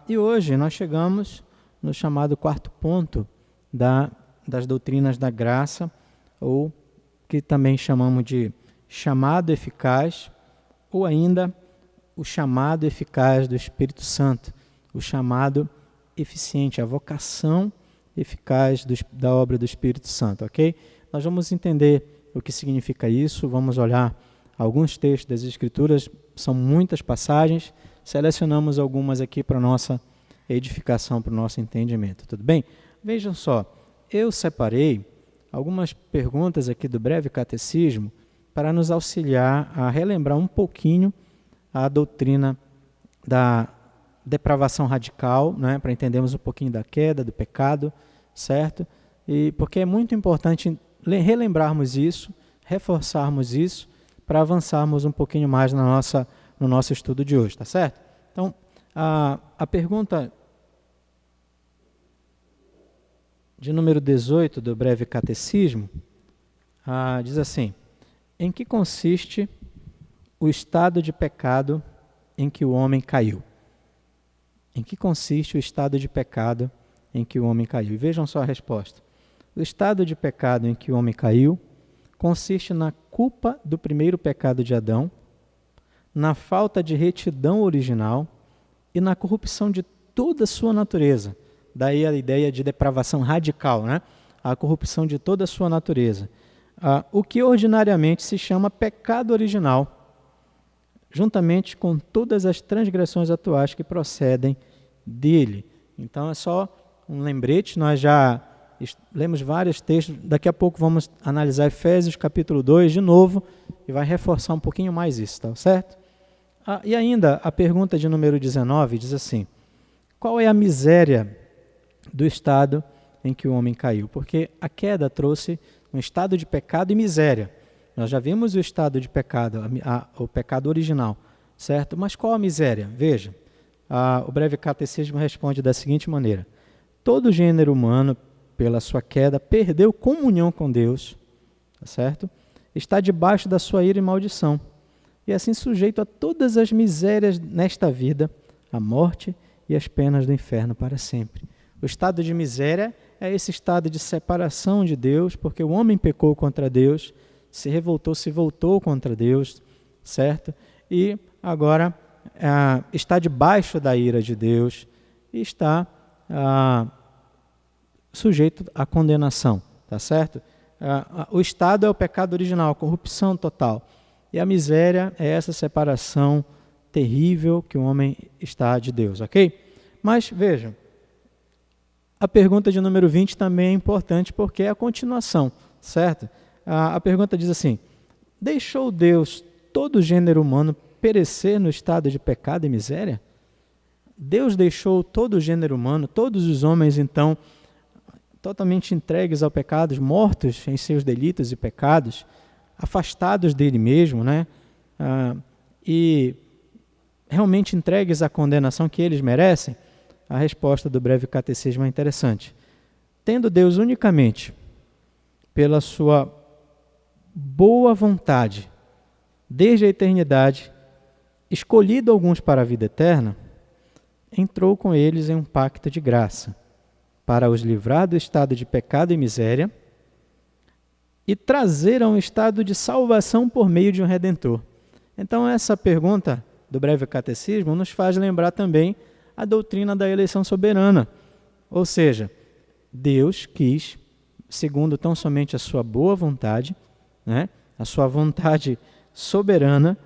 E hoje nós chegamos no chamado quarto ponto das doutrinas da graça, ou que também chamamos de chamado eficaz, ou ainda o chamado eficaz do Espírito Santo, o chamado eficiente, a vocação eficaz da obra do Espírito Santo, ok? Nós vamos entender o que significa isso, vamos olhar alguns textos das Escrituras, são muitas passagens, selecionamos algumas aqui para a nossa edificação, para o nosso entendimento, tudo bem? Vejam só, eu separei algumas perguntas aqui do breve catecismo para nos auxiliar a relembrar um pouquinho a doutrina da depravação radical, né, para entendermos um pouquinho da queda, do pecado, certo? E porque é muito importante relembrarmos isso, reforçarmos isso, para avançarmos um pouquinho mais no nosso estudo de hoje, tá certo? Então, a pergunta de número 18 do breve catecismo diz assim: em que consiste o estado de pecado em que o homem caiu? Em que consiste o estado de pecado em que o homem caiu? E vejam só a resposta. O estado de pecado em que o homem caiu consiste na culpa do primeiro pecado de Adão, na falta de retidão original e na corrupção de toda a sua natureza. Daí a ideia de depravação radical, né? A corrupção de toda a sua natureza. O que ordinariamente se chama pecado original, juntamente com todas as transgressões atuais que procedem dele. Então é só um lembrete, nós já lemos vários textos, daqui a pouco vamos analisar Efésios capítulo 2 de novo, e vai reforçar um pouquinho mais isso, tá certo? E ainda a pergunta de número 19 diz assim: qual é a miséria do estado em que o homem caiu? Porque a queda trouxe um estado de pecado e miséria. Nós já vimos o estado de pecado, o pecado original, certo? Mas qual a miséria? Veja, o breve catecismo responde da seguinte maneira: todo gênero humano, pela sua queda, perdeu comunhão com Deus, certo? Está debaixo da sua ira e maldição, e assim sujeito a todas as misérias nesta vida, a morte e as penas do inferno para sempre. O estado de miséria é esse estado de separação de Deus, porque o homem pecou contra Deus, se revoltou, se voltou contra Deus, certo? E agora está debaixo da ira de Deus e está sujeito à condenação, tá certo? O estado é o pecado original, a corrupção total. E a miséria é essa separação terrível que o homem está de Deus, ok? Mas vejam, a pergunta de número 20 também é importante porque é a continuação, certo? A pergunta diz assim: deixou Deus todo o gênero humano perecer no estado de pecado e miséria? Deus deixou todo o gênero humano, todos os homens, então, totalmente entregues ao pecado, mortos em seus delitos e pecados, afastados dele mesmo, né? E realmente entregues à condenação que eles merecem? A resposta do breve catecismo é interessante. Tendo Deus unicamente, pela sua boa vontade, desde a eternidade, escolhido alguns para a vida eterna, entrou com eles em um pacto de graça, para os livrar do estado de pecado e miséria e trazer a um estado de salvação por meio de um Redentor. Então essa pergunta do breve catecismo nos faz lembrar também a doutrina da eleição soberana. Ou seja, Deus quis, segundo tão somente a sua boa vontade, né, a sua vontade soberana,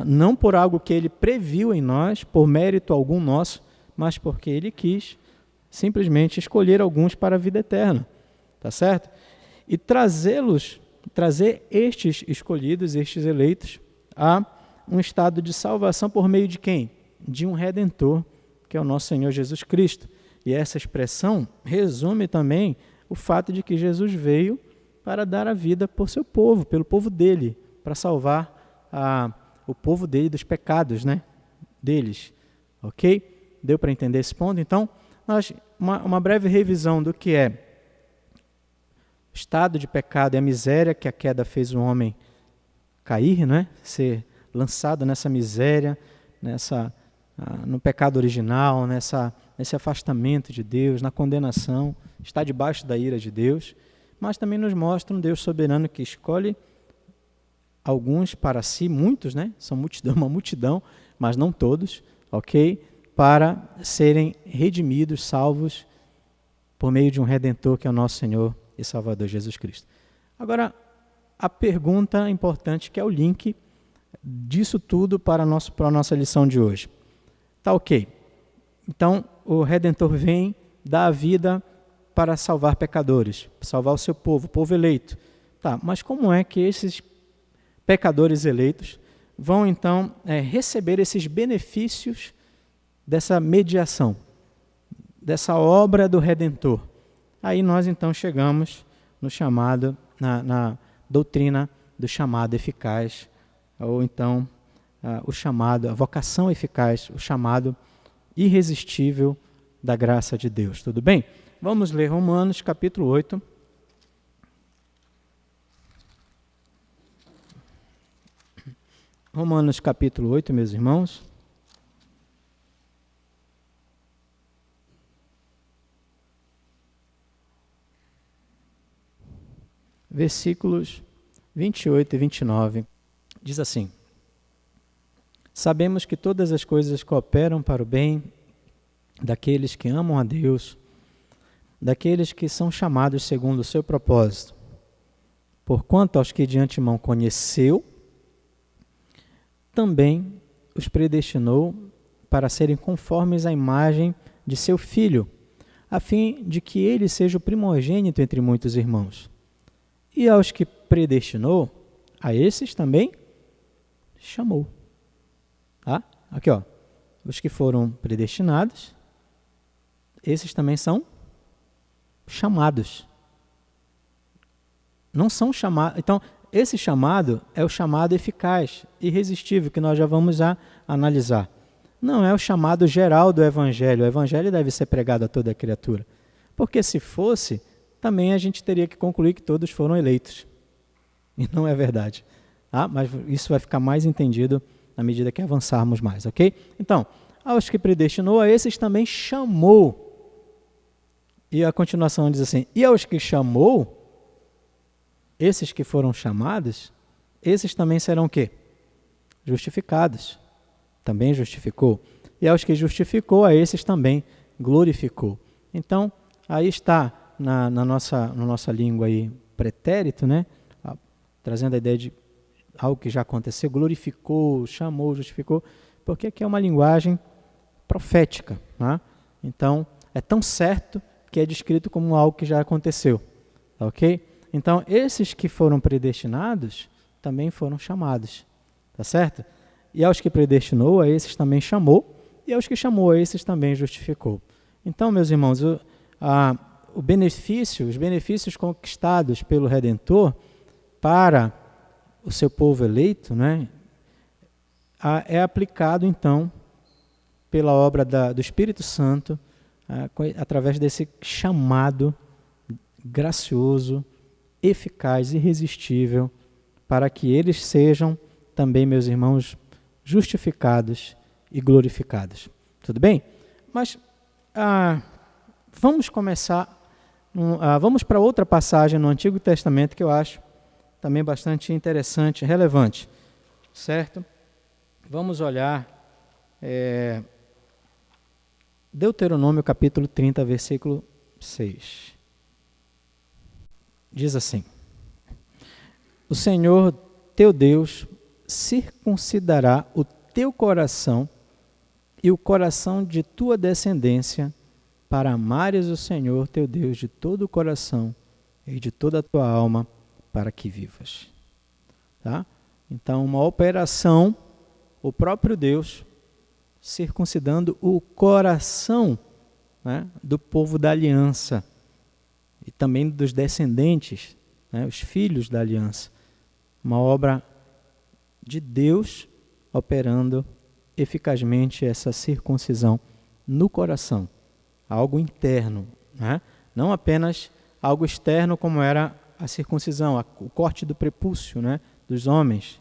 não por algo que ele previu em nós, por mérito algum nosso, mas porque ele quis simplesmente escolher alguns para a vida eterna, tá certo? E trazer estes escolhidos, estes eleitos, a um estado de salvação por meio de quem? De um Redentor, que é o nosso Senhor Jesus Cristo. E essa expressão resume também o fato de que Jesus veio para dar a vida por seu povo, pelo povo dele, para salvar o povo dele dos pecados, né, deles. Ok? Deu para entender esse ponto? Então, uma breve revisão do que é o estado de pecado e a miséria que a queda fez o homem cair, né? Ser lançado nessa miséria, nessa no pecado original, nesse afastamento de Deus, na condenação, está debaixo da ira de Deus, mas também nos mostra um Deus soberano que escolhe alguns para si, muitos, né? São uma multidão, mas não todos, ok? Para serem redimidos, salvos, por meio de um Redentor que é o nosso Senhor e Salvador Jesus Cristo. Agora, a pergunta importante, que é o link disso tudo para a nossa lição de hoje. Tá ok. Então, o Redentor vem, dá a vida para salvar pecadores, salvar o seu povo, o povo eleito. Tá, mas como é que esses pecadores eleitos vão então receber esses benefícios dessa mediação, dessa obra do Redentor? Aí nós então chegamos no chamado, na doutrina do chamado eficaz, ou então o chamado, a vocação eficaz, o chamado irresistível da graça de Deus. Tudo bem? Vamos ler Romanos capítulo 8. Romanos capítulo 8, meus irmãos. Versículos 28 e 29. Diz assim: Sabemos que todas as coisas cooperam para o bem daqueles que amam a Deus, daqueles que são chamados segundo o seu propósito. Porquanto aos que de antemão conheceu, também os predestinou para serem conformes à imagem de seu Filho, a fim de que ele seja o primogênito entre muitos irmãos. E aos que predestinou, a esses também chamou. Tá? Aqui, ó. Os que foram predestinados, esses também são chamados. Não são chamados. Então, esse chamado é o chamado eficaz, irresistível, que nós já vamos analisar. Não é o chamado geral do Evangelho. O Evangelho deve ser pregado a toda a criatura. Porque se fosse, também a gente teria que concluir que todos foram eleitos. E não é verdade. Tá? Mas isso vai ficar mais entendido na medida que avançarmos mais, ok? Então, aos que predestinou, a esses também chamou. E a continuação diz assim: e aos que chamou, esses que foram chamados, esses também serão o quê? Justificados. Também justificou. E aos que justificou, a esses também glorificou. Então, aí está na nossa língua aí, pretérito, né? Trazendo a ideia de algo que já aconteceu, glorificou, chamou, justificou, porque aqui é uma linguagem profética. Né? Então, é tão certo que é descrito como algo que já aconteceu. Ok? Então, esses que foram predestinados também foram chamados. Tá certo? E aos que predestinou, a esses também chamou, e aos que chamou, a esses também justificou. Então, meus irmãos, os benefícios conquistados pelo Redentor para o seu povo eleito, né, é aplicado, então, pela obra do Espírito Santo, através desse chamado gracioso, eficaz, irresistível, para que eles sejam também, meus irmãos, justificados e glorificados. Tudo bem? Mas vamos começar, vamos para outra passagem no Antigo Testamento que eu acho também bastante interessante, relevante, certo? Vamos olhar Deuteronômio capítulo 30, versículo 6. Diz assim: O Senhor teu Deus circuncidará o teu coração e o coração de tua descendência, para amares o Senhor teu Deus de todo o coração e de toda a tua alma, para que vivas. Tá? Então, uma operação, o próprio Deus circuncidando o coração, né, do povo da aliança e também dos descendentes, né, os filhos da aliança. Uma obra de Deus operando eficazmente essa circuncisão no coração. Algo interno, né? Não apenas algo externo como era a circuncisão, o corte do prepúcio, né, dos homens,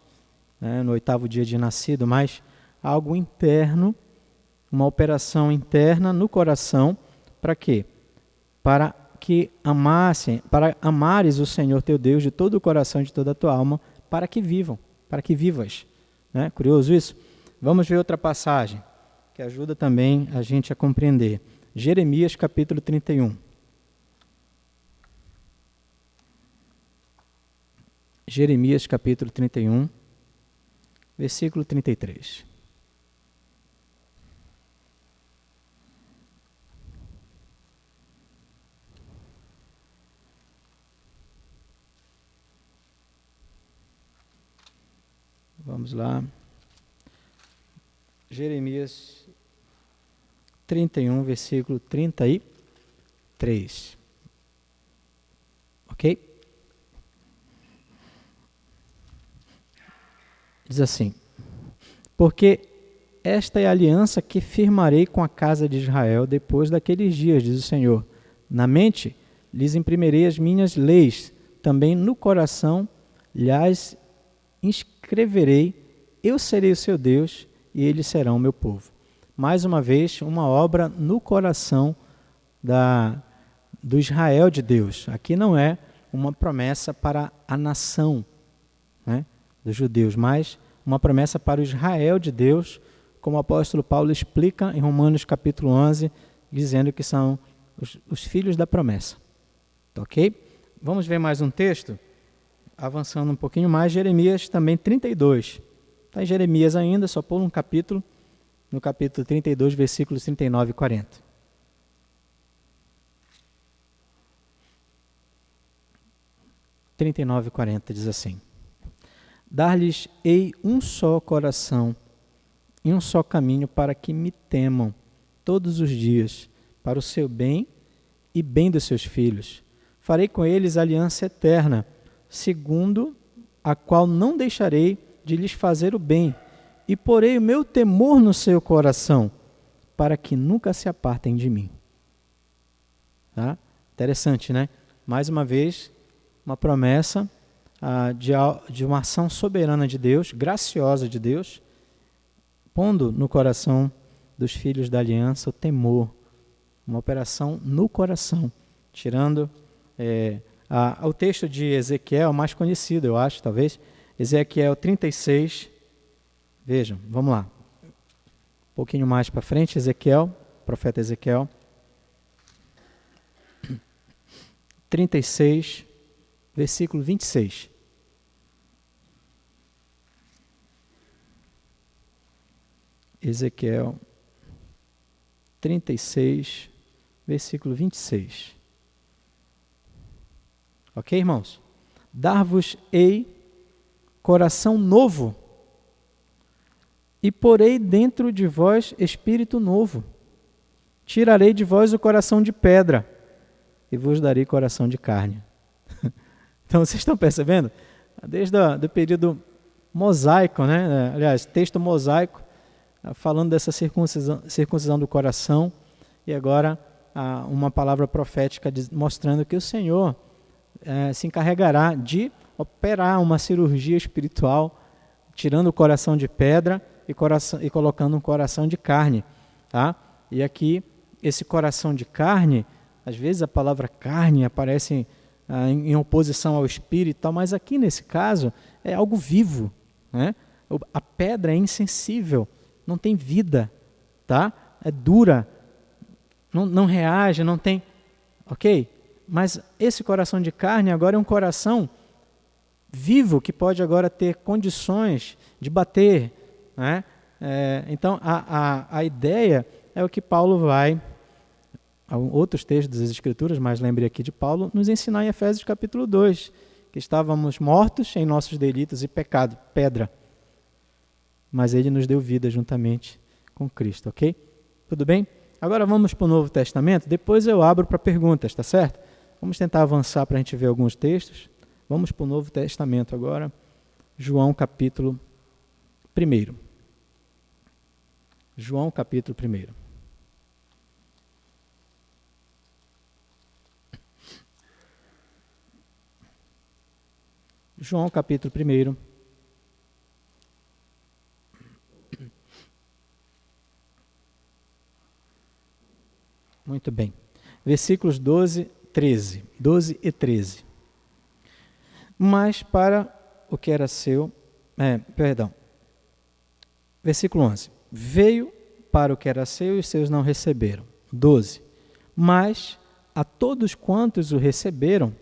né, no 8º dia de nascido, mas algo interno uma operação interna no coração, para quê? Para amares o Senhor teu Deus de todo o coração e de toda a tua alma, para que vivas. Né? Curioso isso? Vamos ver outra passagem, que ajuda também a gente a compreender. Jeremias capítulo 31. Jeremias capítulo 31, versículo 33. Vamos lá. Jeremias 31, versículo 33. Ok? Diz assim: porque esta é a aliança que firmarei com a casa de Israel depois daqueles dias, diz o Senhor. Na mente lhes imprimirei as minhas leis, também no coração lhes inscreverei, eu serei o seu Deus e eles serão o meu povo. Mais uma vez, uma obra no coração do Israel de Deus. Aqui não é uma promessa para a nação, né, dos judeus, mas uma promessa para o Israel de Deus, como o apóstolo Paulo explica em Romanos capítulo 11, dizendo que são os filhos da promessa. Ok? Vamos ver mais um texto? Avançando um pouquinho mais, Jeremias também 32. Está em Jeremias ainda, só pula um capítulo, no capítulo 32, versículos 39 e 40. (39 e 40) diz assim: dar-lhes-ei um só coração e um só caminho para que me temam todos os dias, para o seu bem e bem dos seus filhos. Farei com eles aliança eterna, segundo a qual não deixarei de lhes fazer o bem, e porei o meu temor no seu coração, para que nunca se apartem de mim. Tá? Interessante, né? Mais uma vez, uma promessa de uma ação soberana de Deus, graciosa de Deus, pondo no coração dos filhos da aliança o temor, uma operação no coração, tirando o texto de Ezequiel, mais conhecido, eu acho, talvez, Ezequiel 36, vejam, vamos lá, um pouquinho mais para frente, Ezequiel, profeta Ezequiel, 36, versículo 26. Ezequiel 36, versículo 26. Ok, irmãos? Dar-vos-ei coração novo, e porei dentro de vós espírito novo. Tirarei de vós o coração de pedra, e vos darei coração de carne. Então, vocês estão percebendo? Desde o período mosaico, né? Aliás, texto mosaico, falando dessa circuncisão do coração, e agora uma palavra profética mostrando que o Senhor se encarregará de operar uma cirurgia espiritual, tirando o coração de pedra e colocando um coração de carne. Tá? E aqui, esse coração de carne, às vezes a palavra carne aparece em oposição ao espírito, tal, mas aqui nesse caso é algo vivo. Né? A pedra é insensível, não tem vida, tá? É dura, não reage, não tem... Ok? Mas esse coração de carne agora é um coração vivo, que pode agora ter condições de bater. Né? Então, a ideia é o que Paulo vai, outros textos das Escrituras, mas lembrei aqui de Paulo, nos ensinar em Efésios capítulo 2, que estávamos mortos em nossos delitos e pecado, pedra. Mas ele nos deu vida juntamente com Cristo, ok? Tudo bem? Agora vamos para o Novo Testamento, depois eu abro para perguntas, tá certo? Vamos tentar avançar para a gente ver alguns textos. Vamos para o Novo Testamento agora, João capítulo 1. João capítulo 1. João capítulo 1. Muito bem. Versículos 12 e 13. Mas para o que era seu... Versículo 11. Veio para o que era seu e os seus não receberam. 12. Mas a todos quantos o receberam,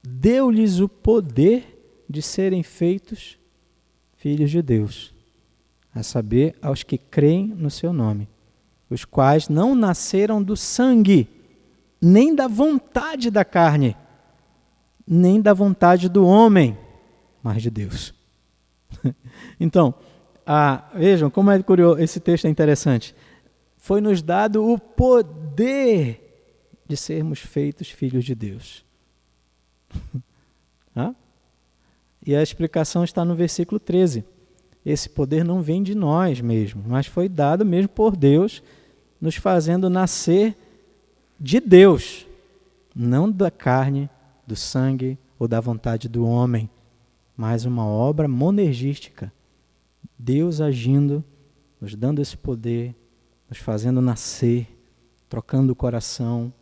deu-lhes o poder de serem feitos filhos de Deus, a saber, aos que creem no seu nome, os quais não nasceram do sangue, nem da vontade da carne, nem da vontade do homem, mas de Deus. Então, vejam como é curioso, esse texto é interessante. Foi nos dado o poder de sermos feitos filhos de Deus. E a explicação está no versículo 13. Esse poder não vem de nós mesmos, mas foi dado mesmo por Deus, nos fazendo nascer de Deus, não da carne, do sangue ou da vontade do homem, mas uma obra monergística. Deus agindo, nos dando esse poder, nos fazendo nascer, trocando o coração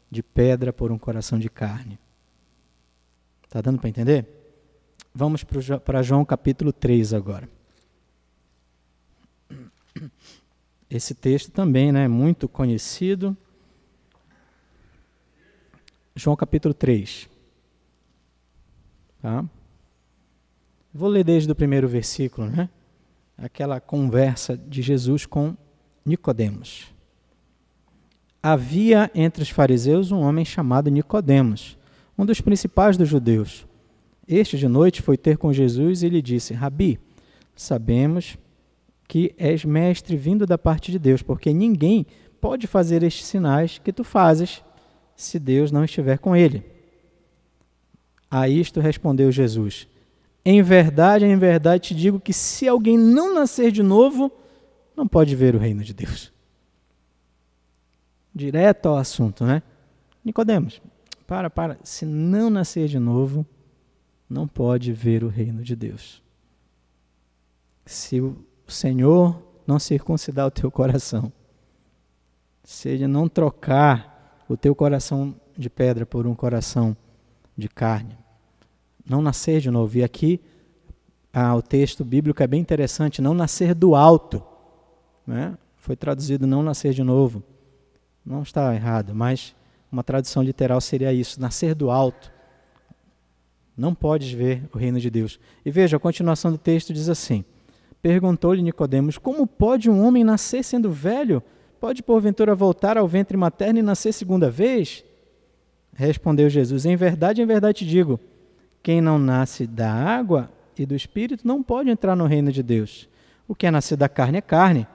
de pedra por um coração de carne. Está dando para entender? Vamos para João capítulo 3 agora. Esse texto também, né, é muito conhecido. João capítulo 3. Tá? Vou ler desde o primeiro versículo, né? Aquela conversa de Jesus com Nicodemos. Havia entre os fariseus um homem chamado Nicodemos, um dos principais dos judeus. Este de noite foi ter com Jesus e lhe disse: Rabi, sabemos que és mestre vindo da parte de Deus, porque ninguém pode fazer estes sinais que tu fazes se Deus não estiver com ele. A isto respondeu Jesus: em verdade te digo que se alguém não nascer de novo, não pode ver o reino de Deus. Direto ao assunto, né? Nicodemos, se não nascer de novo, não pode ver o reino de Deus. Se o Senhor não circuncidar o teu coração, se Ele não trocar o teu coração de pedra por um coração de carne, não nascer de novo. E aqui o texto bíblico é bem interessante, não nascer do alto, né? Foi traduzido não nascer de novo. Não está errado, mas uma tradução literal seria isso, nascer do alto. Não podes ver o reino de Deus. E veja, a continuação do texto diz assim: perguntou-lhe Nicodemos: como pode um homem nascer sendo velho? Pode porventura voltar ao ventre materno e nascer segunda vez? Respondeu Jesus: em verdade te digo, quem não nasce da água e do Espírito não pode entrar no reino de Deus. O que é nascido da carne é carne,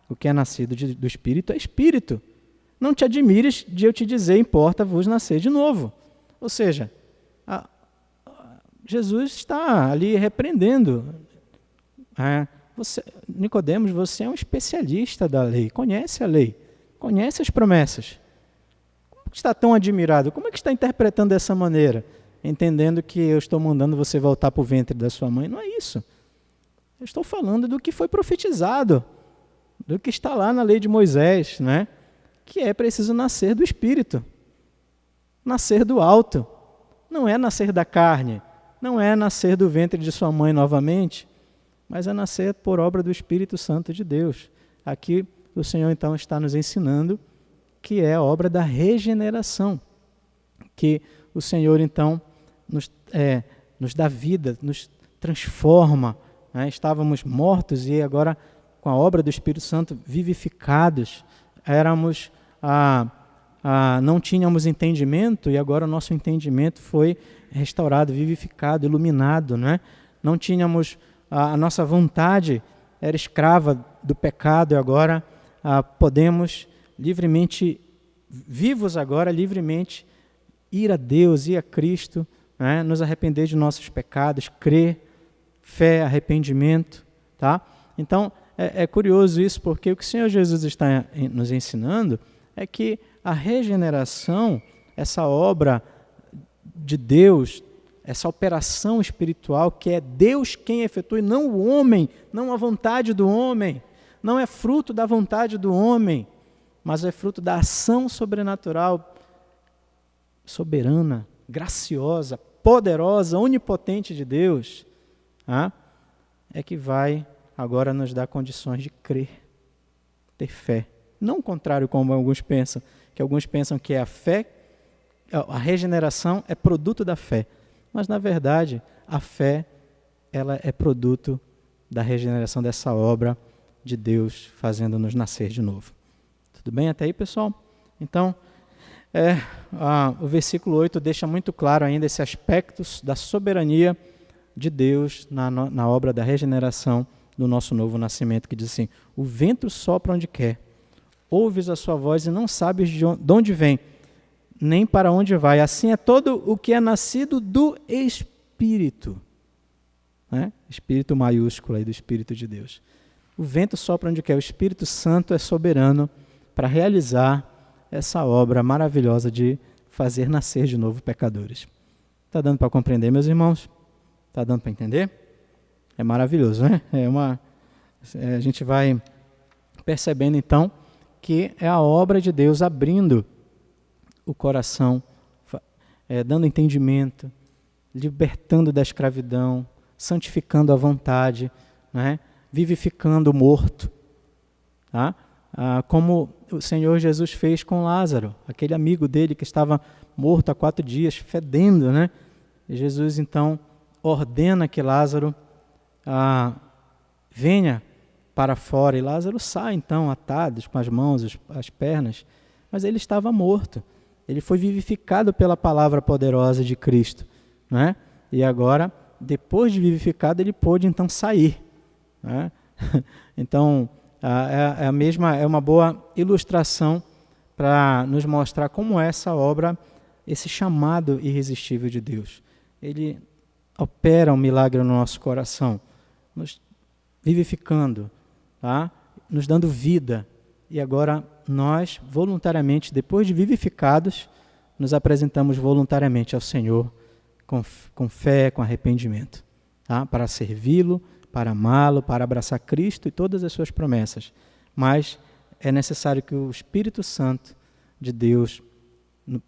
o que é nascido do Espírito é Espírito. Não te admires de eu te dizer, importa-vos nascer de novo. Ou seja, Jesus está ali repreendendo. Nicodemos, você é um especialista da lei, conhece a lei, conhece as promessas. Como que está tão admirado? Como é que está interpretando dessa maneira? Entendendo que eu estou mandando você voltar para o ventre da sua mãe? Não é isso. Eu estou falando do que foi profetizado, do que está lá na lei de Moisés, né? Que é preciso nascer do Espírito, nascer do alto. Não é nascer da carne, não é nascer do ventre de sua mãe novamente, mas é nascer por obra do Espírito Santo de Deus. Aqui o Senhor então está nos ensinando que é a obra da regeneração, que o Senhor então nos dá vida, nos transforma, né? Estávamos mortos e agora com a obra do Espírito Santo vivificados, éramos não tínhamos entendimento e agora o nosso entendimento foi restaurado, vivificado, iluminado, né? Não tínhamos, a nossa vontade era escrava do pecado e agora podemos livremente, vivos agora, livremente ir a Deus, ir a Cristo, né? Nos arrepender de nossos pecados, crer, fé, arrependimento, tá? Então, é curioso isso, porque o que o Senhor Jesus está nos ensinando é que a regeneração, essa obra de Deus, essa operação espiritual, que é Deus quem efetua, e não o homem, não a vontade do homem, não é fruto da vontade do homem, mas é fruto da ação sobrenatural, soberana, graciosa, poderosa, onipotente de Deus, é que vai agora nos dar condições de crer, ter fé. Não o contrário, como alguns pensam, que a fé, a regeneração é produto da fé. Mas, na verdade, a fé ela é produto da regeneração dessa obra de Deus fazendo-nos nascer de novo. Tudo bem até aí, pessoal? Então, o versículo 8 deixa muito claro ainda esse aspecto da soberania de Deus na obra da regeneração do nosso novo nascimento, que diz assim: o vento sopra onde quer, ouves a sua voz e não sabes de onde vem, nem para onde vai. Assim é todo o que é nascido do Espírito. Espírito maiúsculo aí do Espírito de Deus. O vento sopra onde quer, o Espírito Santo é soberano para realizar essa obra maravilhosa de fazer nascer de novo pecadores. Está dando para compreender, meus irmãos? Está dando para entender? É maravilhoso, né? A gente vai percebendo então que é a obra de Deus abrindo o coração, dando entendimento, libertando da escravidão, santificando a vontade, né? Vivificando o morto, tá? Como o Senhor Jesus fez com Lázaro, aquele amigo dele que estava morto há 4 dias, fedendo, né? E Jesus então ordena que Lázaro venha para fora, e Lázaro sai então atado com as mãos, as pernas, mas ele estava morto. Ele foi vivificado pela palavra poderosa de Cristo, né? E agora, depois de vivificado, ele pôde então sair, né? Então, é uma boa ilustração para nos mostrar como é essa obra, esse chamado irresistível de Deus. Ele opera um milagre no nosso coração, nos vivificando, tá? Nos dando vida. E agora nós, voluntariamente, depois de vivificados, nos apresentamos voluntariamente ao Senhor com fé, com arrependimento, tá? Para servi-lo, para amá-lo, para abraçar Cristo e todas as suas promessas. Mas é necessário que o Espírito Santo de Deus,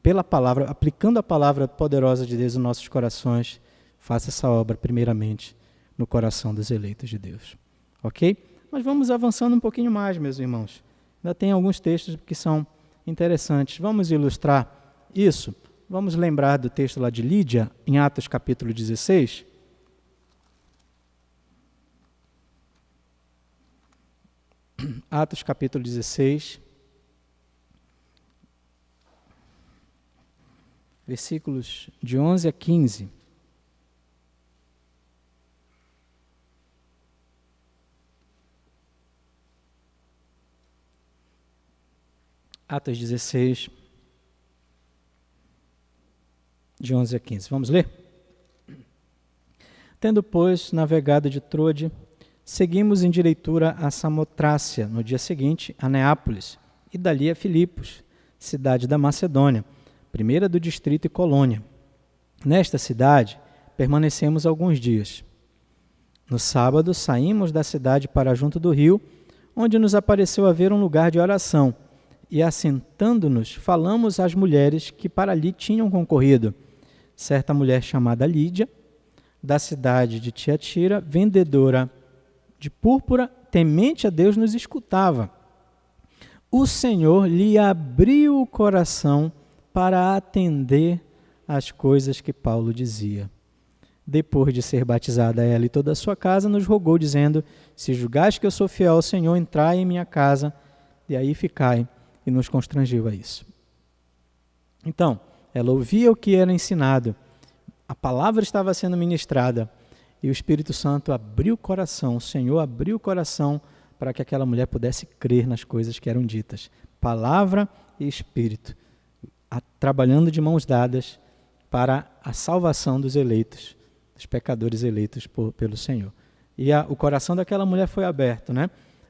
pela palavra, aplicando a palavra poderosa de Deus nos nossos corações, faça essa obra primeiramente no coração dos eleitos de Deus. Ok? Mas vamos avançando um pouquinho mais, meus irmãos. Ainda tem alguns textos que são interessantes. Vamos ilustrar isso. Vamos lembrar do texto lá de Lídia, em Atos capítulo 16. Atos capítulo 16, versículos de 11 a 15. Atos 16, de 11 a 15. Vamos ler? Tendo, pois, navegado de Trode, seguimos em direitura a Samotrácia, no dia seguinte a Neápolis, e dali a Filipos, cidade da Macedônia, primeira do distrito e colônia. Nesta cidade permanecemos alguns dias. No sábado saímos da cidade para junto do rio, onde nos apareceu haver um lugar de oração, e assentando-nos falamos às mulheres que para ali tinham concorrido. Certa mulher chamada Lídia, da cidade de Tiatira, vendedora de púrpura, temente a Deus, nos escutava. O Senhor lhe abriu o coração para atender às coisas que Paulo dizia. Depois de ser batizada ela e toda a sua casa, nos rogou, dizendo: se julgais que eu sou fiel ao Senhor, entrai em minha casa, e aí ficai. E nos constrangiu a isso. Então, ela ouvia o que era ensinado, a palavra estava sendo ministrada, e o Espírito Santo abriu o coração, o Senhor abriu o coração para que aquela mulher pudesse crer nas coisas que eram ditas. Palavra e Espírito, trabalhando de mãos dadas para a salvação dos eleitos, dos pecadores eleitos pelo Senhor. E o coração daquela mulher foi aberto, né?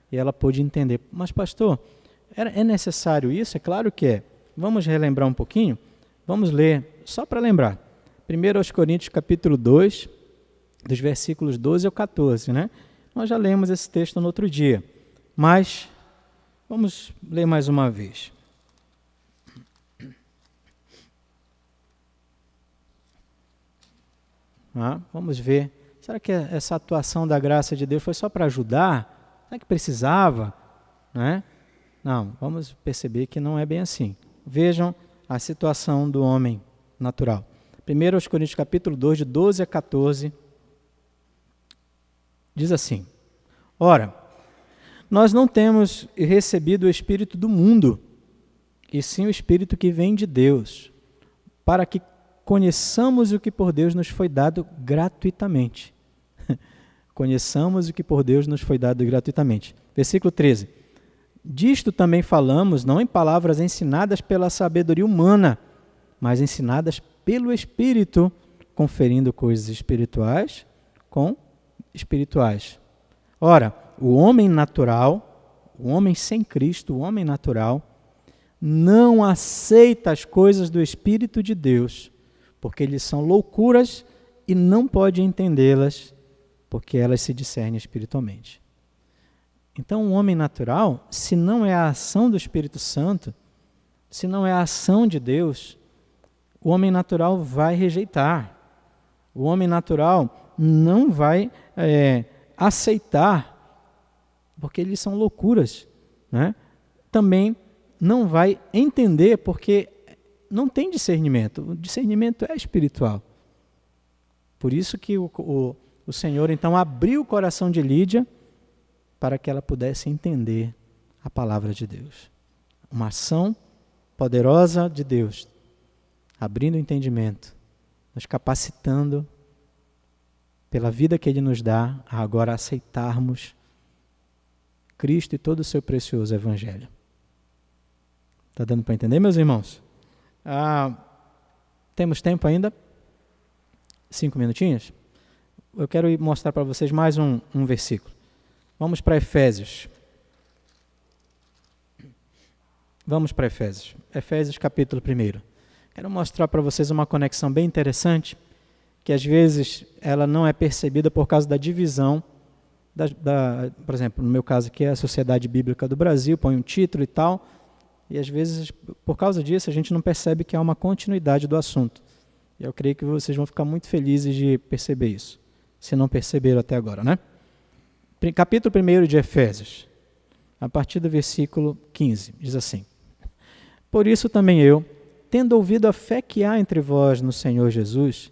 E ela pôde entender. Mas, pastor, é necessário isso? É claro que é. Vamos relembrar um pouquinho? Vamos ler, só para lembrar. 1 Coríntios capítulo 2, dos versículos 12 ao 14, né? Nós já lemos esse texto no outro dia, mas Vamos ler mais uma vez. Vamos ver. Será que essa atuação da graça de Deus foi só para ajudar? Será que precisava? Não, vamos perceber que não é bem assim. Vejam a situação do homem natural. 1 Coríntios capítulo 2, de 12 a 14, diz assim: Ora, nós não temos recebido o Espírito do mundo, e sim o Espírito que vem de Deus, para que conheçamos o que por Deus nos foi dado gratuitamente. Conheçamos o que por Deus nos foi dado gratuitamente. Versículo 13. Disto também falamos, não em palavras ensinadas pela sabedoria humana, mas ensinadas pelo Espírito, conferindo coisas espirituais com espirituais. Ora, o homem natural, o homem sem Cristo, o homem natural, não aceita as coisas do Espírito de Deus, porque eles são loucuras e não pode entendê-las, porque elas se discernem espiritualmente. Então, o homem natural, se não é a ação do Espírito Santo, se não é a ação de Deus, o homem natural vai rejeitar. O homem natural não vai aceitar, porque eles são loucuras. Também não vai entender, porque não tem discernimento. O discernimento é espiritual. Por isso que o Senhor, então, abriu o coração de Lídia para que ela pudesse entender a palavra de Deus. Uma ação poderosa de Deus, abrindo o entendimento, nos capacitando pela vida que Ele nos dá, a agora aceitarmos Cristo e todo o seu precioso Evangelho. Está dando para entender, meus irmãos? Temos tempo ainda? 5 minutinhos? Eu quero mostrar para vocês mais um versículo. Vamos para Efésios. Vamos para Efésios. Efésios capítulo 1. Quero mostrar para vocês uma conexão bem interessante, que às vezes ela não é percebida por causa da divisão, por exemplo, no meu caso aqui é a Sociedade Bíblica do Brasil, põe um título e tal, e às vezes por causa disso a gente não percebe que há uma continuidade do assunto. E eu creio que vocês vão ficar muito felizes de perceber isso, se não perceberam até agora, né? Capítulo 1 de Efésios, a partir do versículo 15, diz assim: Por isso também eu, tendo ouvido a fé que há entre vós no Senhor Jesus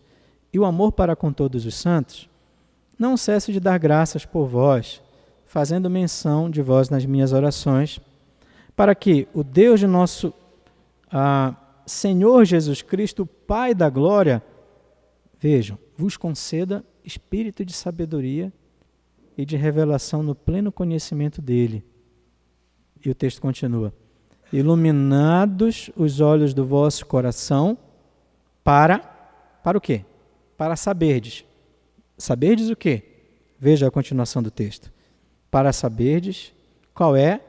e o amor para com todos os santos, não cesso de dar graças por vós, fazendo menção de vós nas minhas orações, para que o Deus de nosso Senhor Jesus Cristo, Pai da glória, vejam, vos conceda espírito de sabedoria e de revelação no pleno conhecimento dele. E o texto continua: iluminados os olhos do vosso coração, para o quê? Para saberdes. Saberdes o quê? Veja a continuação do texto. Para saberdes qual é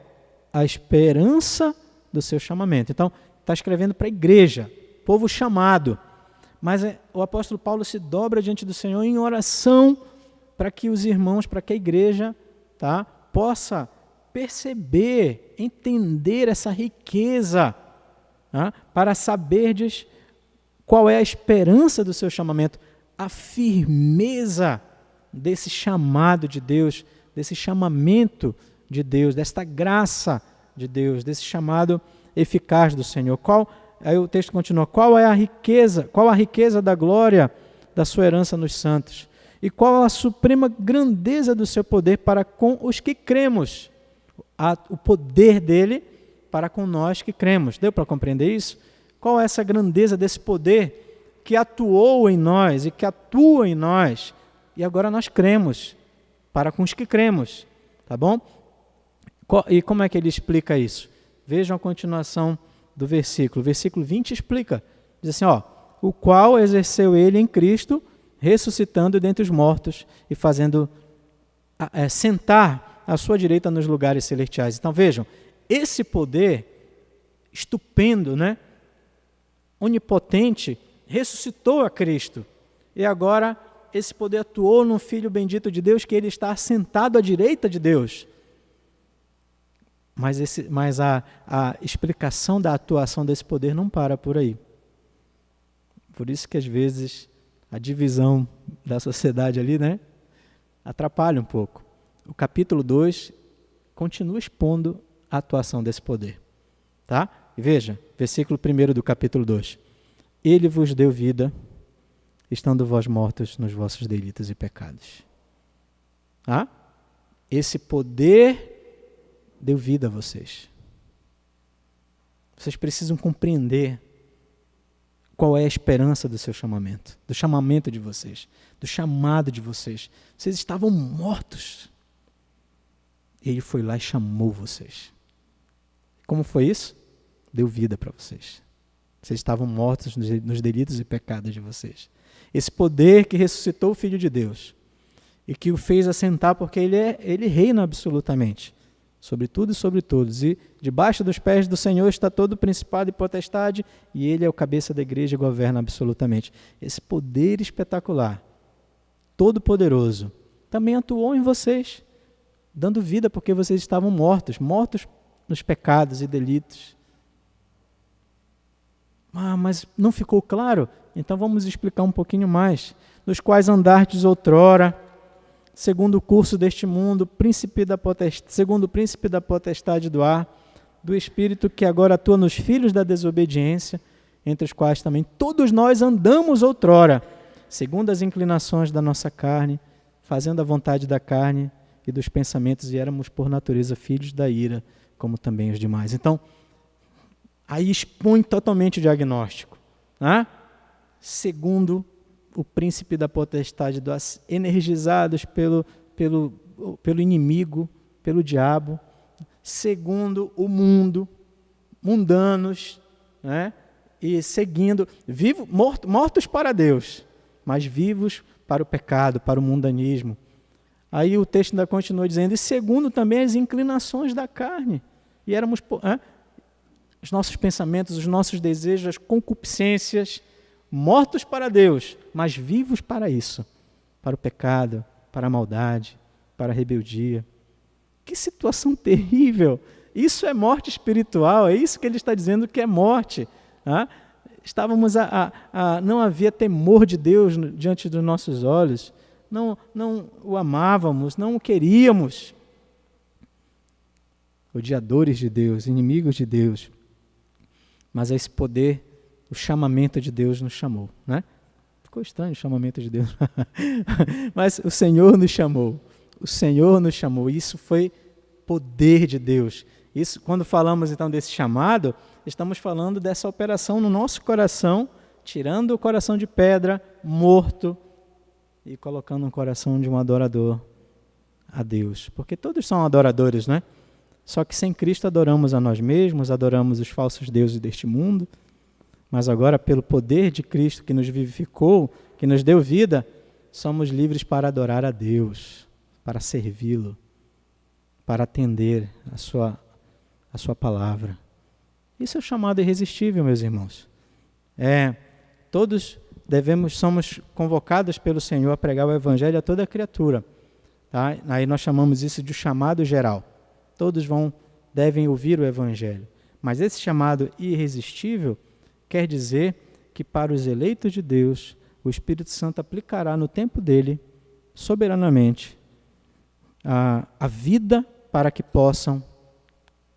a esperança do seu chamamento. Então, está escrevendo para a igreja, povo chamado. Mas o apóstolo Paulo se dobra diante do Senhor em oração para que os irmãos, para que a igreja possa perceber, entender essa riqueza, para saberdes qual é a esperança do seu chamamento, a firmeza desse chamado de Deus, desse chamamento de Deus, desta graça de Deus, desse chamado eficaz do Senhor. Aí o texto continua: qual a riqueza da glória da sua herança nos santos? E qual a suprema grandeza do seu poder para com os que cremos? O poder dele para com nós que cremos. Deu para compreender isso? Qual é essa grandeza desse poder que atuou em nós e que atua em nós? E agora nós cremos, para com os que cremos. Tá bom? E como é que ele explica isso? Vejam a continuação do versículo. O versículo 20 explica. Diz assim, o qual exerceu ele em Cristo, ressuscitando dentre os mortos e fazendo sentar à sua direita nos lugares celestiais. Então vejam, esse poder estupendo, onipotente, ressuscitou a Cristo. E agora esse poder atuou no Filho bendito de Deus, que ele está assentado à direita de Deus. Mas a explicação da atuação desse poder não para por aí. Por isso que às vezes a divisão da sociedade ali, né, atrapalha um pouco. O capítulo 2 continua expondo a atuação desse poder. Tá? E veja, versículo 1 do capítulo 2. Ele vos deu vida, estando vós mortos nos vossos delitos e pecados. Tá? Esse poder deu vida a vocês. Vocês precisam compreender qual é a esperança do seu chamamento, do chamamento de vocês, do chamado de vocês. Vocês estavam mortos. Ele foi lá e chamou vocês. Como foi isso? Deu vida para vocês. Vocês estavam mortos nos delitos e pecados de vocês. Esse poder que ressuscitou o Filho de Deus e que o fez assentar, porque ele reina absolutamente sobre tudo e sobre todos, e debaixo dos pés do Senhor está todo o principado e potestade, e ele é o cabeça da igreja e governa absolutamente. Esse poder espetacular, todo poderoso, também atuou em vocês, dando vida porque vocês estavam mortos nos pecados e delitos. Mas não ficou claro? Então vamos explicar um pouquinho mais. Nos quais andastes outrora, segundo o curso deste mundo, segundo o príncipe da potestade do ar, do espírito que agora atua nos filhos da desobediência, entre os quais também todos nós andamos outrora, segundo as inclinações da nossa carne, fazendo a vontade da carne e dos pensamentos, e éramos por natureza filhos da ira, como também os demais. Então, aí expõe totalmente o diagnóstico. Né? Segundo o príncipe da potestade do ar, energizados pelo inimigo, pelo diabo, segundo o mundo, mundanos, né? E seguindo, mortos para Deus, mas vivos para o pecado, para o mundanismo. Aí o texto ainda continua dizendo, e segundo também as inclinações da carne. E éramos, os nossos pensamentos, os nossos desejos, as concupiscências, mortos para Deus, mas vivos para isso, para o pecado, para a maldade, para a rebeldia. Que situação terrível! Isso é morte espiritual, é isso que ele está dizendo que é morte. Estávamos não havia temor de Deus diante dos nossos olhos, não o amávamos, não o queríamos. Odiadores de Deus, inimigos de Deus. Mas esse poder, o chamamento de Deus nos chamou, né? Ficou estranho o chamamento de Deus. Mas o Senhor nos chamou. O Senhor nos chamou. Isso foi poder de Deus. Isso, quando falamos então desse chamado, estamos falando dessa operação no nosso coração, tirando o coração de pedra, morto, e colocando um coração de um adorador a Deus. Porque todos são adoradores, né? Só que sem Cristo adoramos a nós mesmos, adoramos os falsos deuses deste mundo, mas agora pelo poder de Cristo que nos vivificou, que nos deu vida, somos livres para adorar a Deus, para servi-lo, para atender a sua palavra. Isso é o chamado irresistível, meus irmãos. Todos somos convocados pelo Senhor a pregar o Evangelho a toda criatura. Tá? Aí nós chamamos isso de chamado geral. Todos devem ouvir o Evangelho. Mas esse chamado irresistível quer dizer que para os eleitos de Deus, o Espírito Santo aplicará no tempo dele, soberanamente, a vida para que possam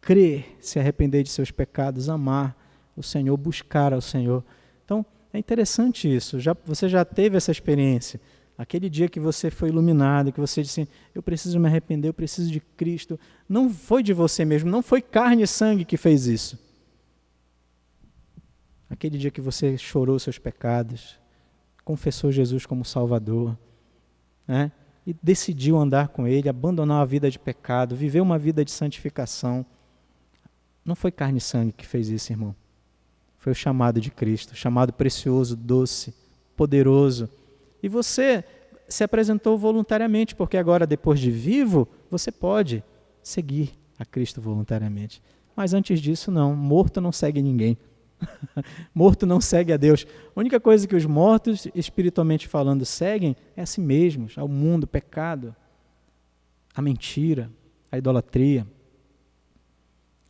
crer, se arrepender de seus pecados, amar o Senhor, buscar ao Senhor. Então, é interessante isso. Você já teve essa experiência. Aquele dia que você foi iluminado, que você disse, eu preciso me arrepender, eu preciso de Cristo. Não foi de você mesmo, não foi carne e sangue que fez isso. Aquele dia que você chorou seus pecados, confessou Jesus como Salvador, né? E decidiu andar com Ele, abandonar a vida de pecado, viver uma vida de santificação. Não foi carne e sangue que fez isso, irmão. Foi o chamado de Cristo, chamado precioso, doce, poderoso. E você se apresentou voluntariamente, porque agora, depois de vivo, você pode seguir a Cristo voluntariamente. Mas antes disso, não. Morto não segue ninguém. Morto não segue a Deus. A única coisa que os mortos, espiritualmente falando, seguem é a si mesmos, ao mundo, o pecado, a mentira, a idolatria.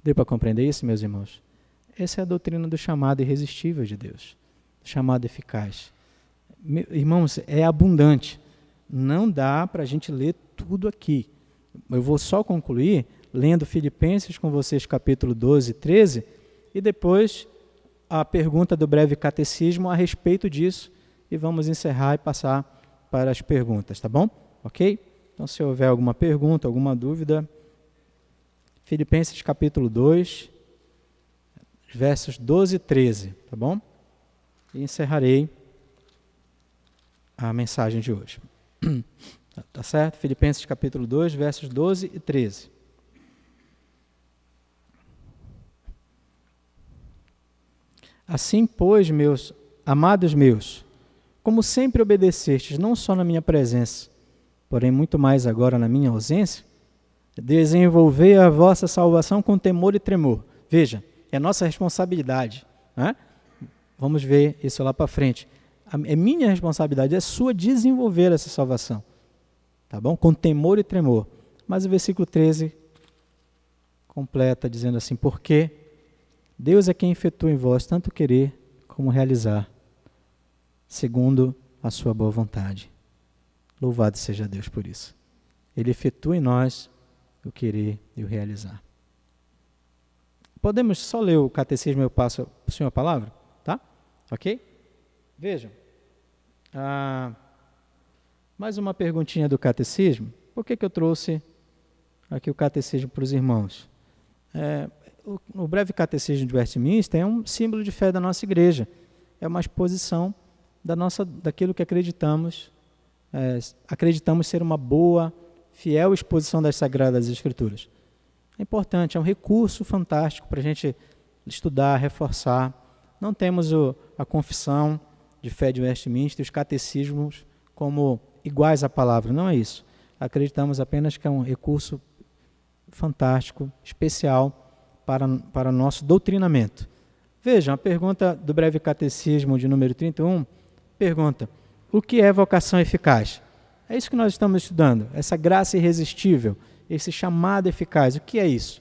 Deu para compreender isso, meus irmãos? Essa é a doutrina do chamado irresistível de Deus, do chamado eficaz. Irmãos, é abundante. Não dá para a gente ler tudo aqui. Eu vou só concluir lendo Filipenses com vocês, capítulo 12 e 13, e depois a pergunta do breve catecismo a respeito disso, e vamos encerrar e passar para as perguntas, tá bom? Ok? Então, se houver alguma pergunta, alguma dúvida, Filipenses capítulo 2, versos 12 e 13, tá bom? E encerrarei a mensagem de hoje. Tá certo? Filipenses capítulo 2, versos 12 e 13. Assim, pois, meus amados meus, como sempre obedecestes, não só na minha presença, porém muito mais agora na minha ausência, desenvolvei a vossa salvação com temor e tremor. Veja, é nossa responsabilidade, né? Vamos ver isso lá para frente. É minha responsabilidade, é sua desenvolver essa salvação, tá bom? Com temor e tremor. Mas o versículo 13 completa dizendo assim: porque Deus é quem efetua em vós tanto querer como realizar, segundo a sua boa vontade. Louvado seja Deus por isso. Ele efetua em nós o querer e o realizar. Podemos só ler o catecismo e eu passo para o senhor a palavra? Tá? Ok? Vejam. Mais uma perguntinha do catecismo. Por que eu trouxe aqui o catecismo para os irmãos? O breve catecismo de Westminster é um símbolo de fé da nossa igreja. É uma exposição daquilo que acreditamos ser uma boa, fiel exposição das Sagradas Escrituras. É importante, é um recurso fantástico para a gente estudar, reforçar. Não temos a confissão de fé de Westminster e os catecismos como iguais à palavra, não é isso. Acreditamos apenas que é um recurso fantástico, especial para nosso doutrinamento. Vejam, a pergunta do breve catecismo de número 31, pergunta: o que é vocação eficaz? É isso que nós estamos estudando, essa graça irresistível, esse chamado eficaz. O que é isso?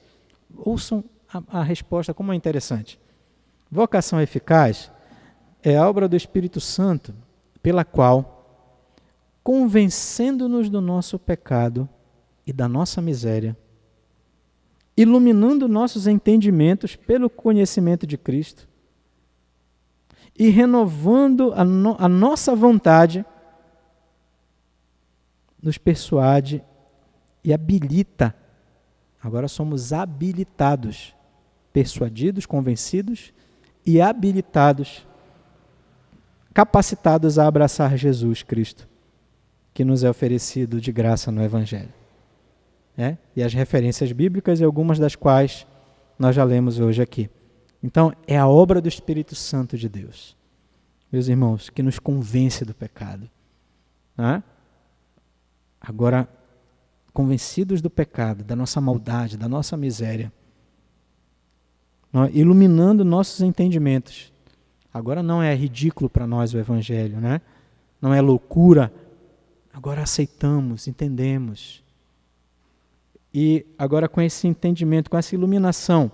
Ouçam a resposta, como é interessante. Vocação eficaz é a obra do Espírito Santo, pela qual, convencendo-nos do nosso pecado e da nossa miséria, iluminando nossos entendimentos pelo conhecimento de Cristo e renovando a nossa vontade, nos persuade e habilita. Agora somos habilitados, persuadidos, convencidos e habilitados, capacitados a abraçar Jesus Cristo, que nos é oferecido de graça no Evangelho. E as referências bíblicas e algumas das quais nós já lemos hoje aqui. Então, é a obra do Espírito Santo de Deus, meus irmãos, que nos convence do pecado. Agora, convencidos do pecado, da nossa maldade, da nossa miséria, iluminando nossos entendimentos. Agora não é ridículo para nós o Evangelho, né? Não é loucura. Agora aceitamos, entendemos. E agora com esse entendimento, com essa iluminação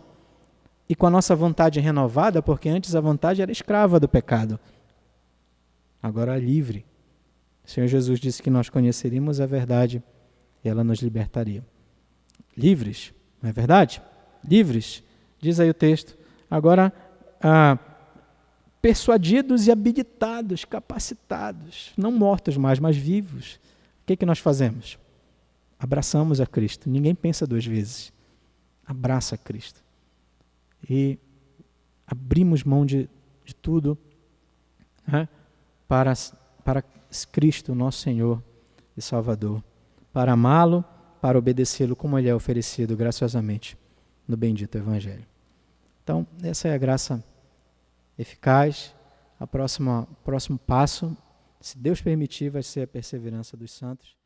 e com a nossa vontade renovada, porque antes a vontade era escrava do pecado, agora é livre. O Senhor Jesus disse que nós conheceríamos a verdade e ela nos libertaria. Livres, não é verdade? Livres, diz aí o texto. Agora, persuadidos e habilitados, capacitados, não mortos mais, mas vivos. O que nós fazemos? Abraçamos a Cristo. Ninguém pensa duas vezes. Abraça a Cristo. E abrimos mão de tudo, né, para Cristo, nosso Senhor e Salvador. Para amá-lo, para obedecê-lo como ele é oferecido graciosamente no bendito Evangelho. Então, essa é a graça eficaz. Próximo passo, se Deus permitir, vai ser a perseverança dos santos.